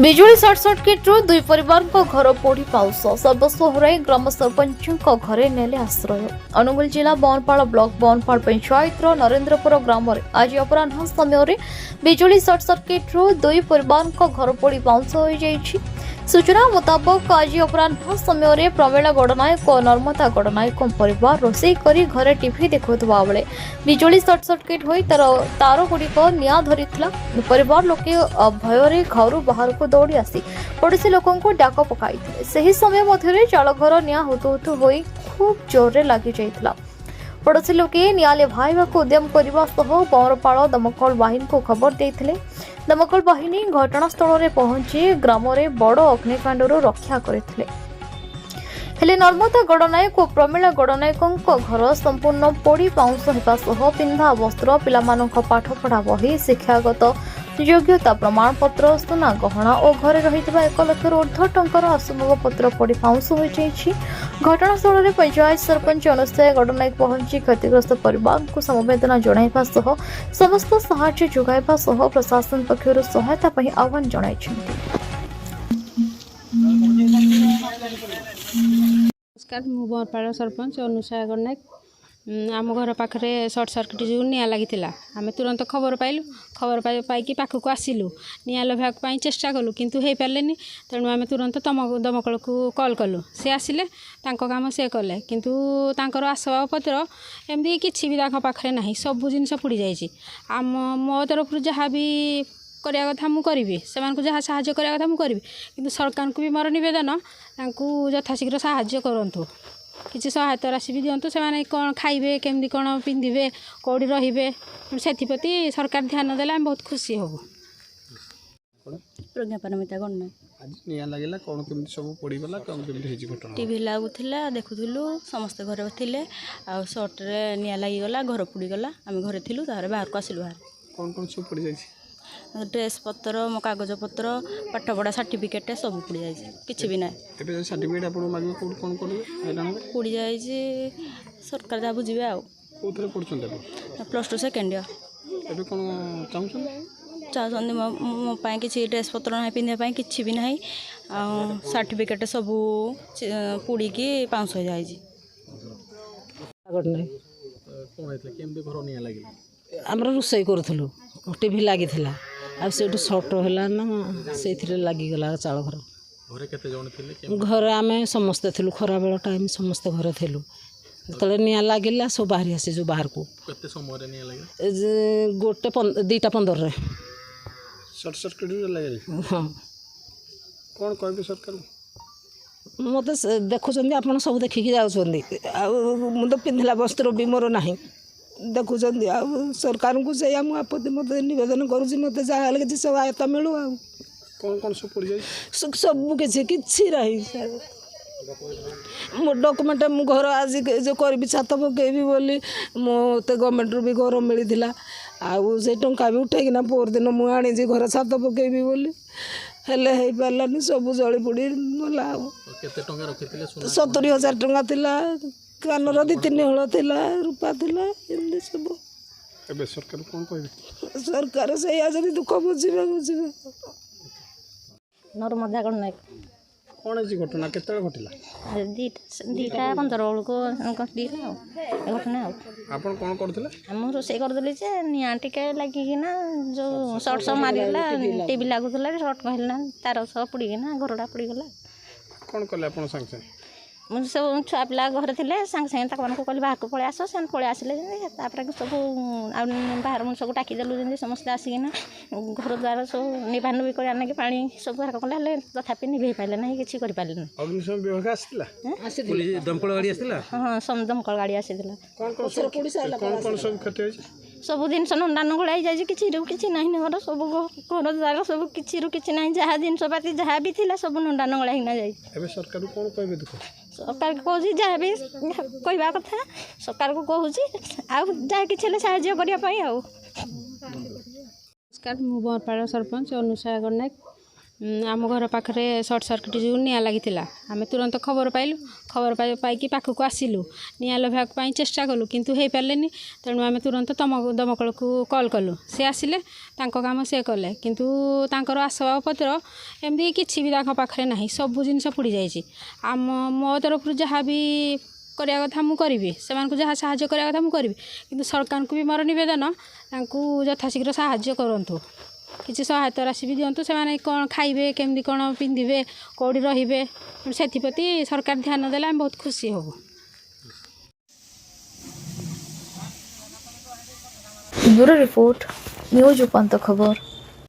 बिजुली सर्ट सर्किट्रु दुई परिवार घर पोड़ी पाउस सर्वस्व हराई ग्राम सरपंच घरे नेले आश्रय। अनुगुल जिला बनपाड़ ब्लॉक बनपाड़ पंचायत नरेंद्रपुर ग्राम में आज अपराह समय बिजुली सर्ट सर्किट्रु दुई परिवार घर पोड़ी पाउस हो जाइछि। सूचना मुताबक आज अपराह समय प्रमिला गड़नायक और नर्मदा गड़नायक परिवार रोषे करी घरे टीवी देखुवा बेले बिजुली सर्ट सर्किट होई तार गुड़िक निआं धरिथिला। परिवार लोके भୟରେ घर बाहर को दौड़ी आसी पड़ोशी लोकों डाक पकाई सही समय मध्य चाल घर निआं हुतु होई खूब जोर लगी जाइथिला। पड़ोशी लोके निआं लिभाइबाकु उद्यम करने बरपाड़ दमकल बाहिनी को खबर देते। दमकल बाहिनी घटनास्थल में पहुंची ग्राम में बड़ अग्निकांड रक्षा करते। हेले नर्मदा गड़नायक और प्रमिला गड़नायकों घर संपूर्ण पोड़ी पाउंस होगा पिंधा वस्त्र पिलामानक पाठपढ़ा बही शिक्षागत योग्यता प्रमाणपत्र सुना गहना और घरे रही 1 लाख ऊर्ध्व टंकार आसबाब पत्र पोड़ी पाउंस हो जाइछि। घटनास्थल में पंचायत सरपंच अनुसया गड़नायक पहुंची क्षतिग्रस्त परिवार को समवेदना जणाइबा सह समस्त सहायता जोगाइबा सह प्रशासन पक्षर सहायता आह्वान जणाइछन्ति। नमस्कार मु बनपाड़ सरपंच अनुसया गड़नायक आम घर पाखे सर्ट सर्किट जो निआं लगी आम तुरंत खबर पाइलु। खबर पाई पाखक आसिलु निआं लभाई चेष्टा कलु किंतु हो पारे तेणु आम तुरंत दमकल को कॉल कलु। सी आसिले काम से कले किंतु तांकर आसबाब पत्र एमती किसी भी पाखे ना सबू जिनस पुड़ी जाइए। आम मो तरफ जहाँ भी करने कथा मुझे से जहाँ साहाय्य करने कथा मुझे किंतु सरकार को भी मोर नवेदन यथाशीघ्र साहाय्य करूँ किसी सहायता राशि भी दिंतु से कौन खाइबे केमती कौन पिंधे कौड़ी रे से सरकार ध्यान देला बहुत खुशी हबु। प्रज्ञा पारमिता गणना आज निया लागला कोन केमती सब पड़ी गला कोन केमती हेजी घटना टीवी लागुथिला देखुथिलु समस्त घरे थिले आ शॉर्ट रे निया लागि गला घर पुड़ी गला आम घरे थिलु तारे बाहर को आसिलु बाहर कोन सब पड़ी जाई ड्रेस पत्र मो कागज पत्र पाठ पढ़ा सर्टिफिकेट सब पुड़ी जाई किछि भी ना एबे सर्टिफिकेट आपन मागे कोन करबे हैरान पुड़ी जाई सरकार जा बुझिबे आ कोथरे पढछन देबो +2 सेकेंड ईयर एबे कोन चाहछन चाहछन मो पाए किछि ड्रेस पत्र ना पिंधे पाए किछि भी नाही आ सर्टिफिकेट सब पुड़ी की 500 जाई गड़नाय कोन हेतले केमती घर निया लागिला आमर रोसई करूँ टीवी लगी आ सर्ट है ना से लगिगला चाल घर घरे केते जण थिले घर आम समस्ते थिलु खरा बेल टाइम समस्ते घरे थिलु तले निया लागिला सब बाहरी आसी जो बाहर को केते समय रे निया लागिला गोटे 2:15 रे शॉर्ट सर्किट रे लागिला हां कोन कहबे सरकार मत देखुं आप सब देखिकी जाऊँगी मु तो पिंधला वस्त्र भी मोर ना देखुं सरकार को से आपत्ति मत नवेदन करुँच मत जहाँ कि सहायता मिलू आ कोन सब पड़ जाई सब किसी रही मो डॉक्यूमेंट मु घर आज जो करी छात पकेबी बोली मत गवर्नमेंट रू भी घर मिलता आउ से टंका भी उठेकिना पोर दिन मुझे आनी घर छात पकेबी बोली हेले हो पारानी सब जली पोड़ी गला केते टंका रखिथिले 70,000 टंका थिला कानर 2-3 हल थिला रूपा थिला एमती सब एबे सरकार कोन कहबे सरकार से आज दुख बुझे नर्मदा गड़नायक कोन हेजी घटना केते घटिला 2:15 बेलू घटना घटना आपन कोन करथिले आम रोषे करदेली जे निआं टिके लागिकिना जो सर्ट सब मारिगला टीवी लागुला सर्ट कहला तार सब पुड़ीकिना घरटा पुड़ीगला कोन करले आपन संग संग मुझे सब छुआ पिला घर थे सांगे सांगे तक कहली बाहर को पलि आस से पलि आसिले सब बाहर मुझे सब टाकीदेलु जमी समस्ते आसिकिना घर द्वार सब निभान भी कर पानी सब बाहर कले तथापि निभे पारे ना कि पारे ना अग्निशम विभाग आसिला दमकल गाड़ी आसिला हाँ सब दमकल गाड़ी आसी कोन सब क्षति होई सब जिन नंदान गोलाई जाए किसी ना घर सब घर द्वार सब किसी ना जहाँ जिनपाती जहाँ भी थी सब नंदान गोलाई जाए सरकार कौन कहे दुख सरकार को कहूँ जहाँ भी कहवा कथा सरकार को कहूँ जहाँ कि साहाय्य करने। नमस्कार मु बनपाड़ सरपंच अनुसया गड़नायक आम घर पाखे सर्ट सर्किट जो निआं लगी आम तुरंत खबर पाइलु खबर पाई पाखक आसिलु निआं लभा चेष्टा कलु किंतु हो पारे तेणु आम तुरंत दमकल को कॉल कलु सी आसिले काम से कले किंतु तांकर आसबाब पत्र एमती किसी भी पाखे ना सब जिनस पोड़ी जाइए आम मो तरफ जहाँ भी करने कथा मुझे करी से जहाँ साहाय्य करने कथा मुझे करी किंतु सरकार को भी मोर नवेदन यथाशीघ्र साहाय्य करूँ किसी सहायता राशि भी दिंतु से कौन खाइबे केमती कौन पिंधे कौड़ी रे से सरकार ध्यान देले बहुत खुशी हबू। ब्यूरो रिपोर्ट न्यूज उपांत खबर।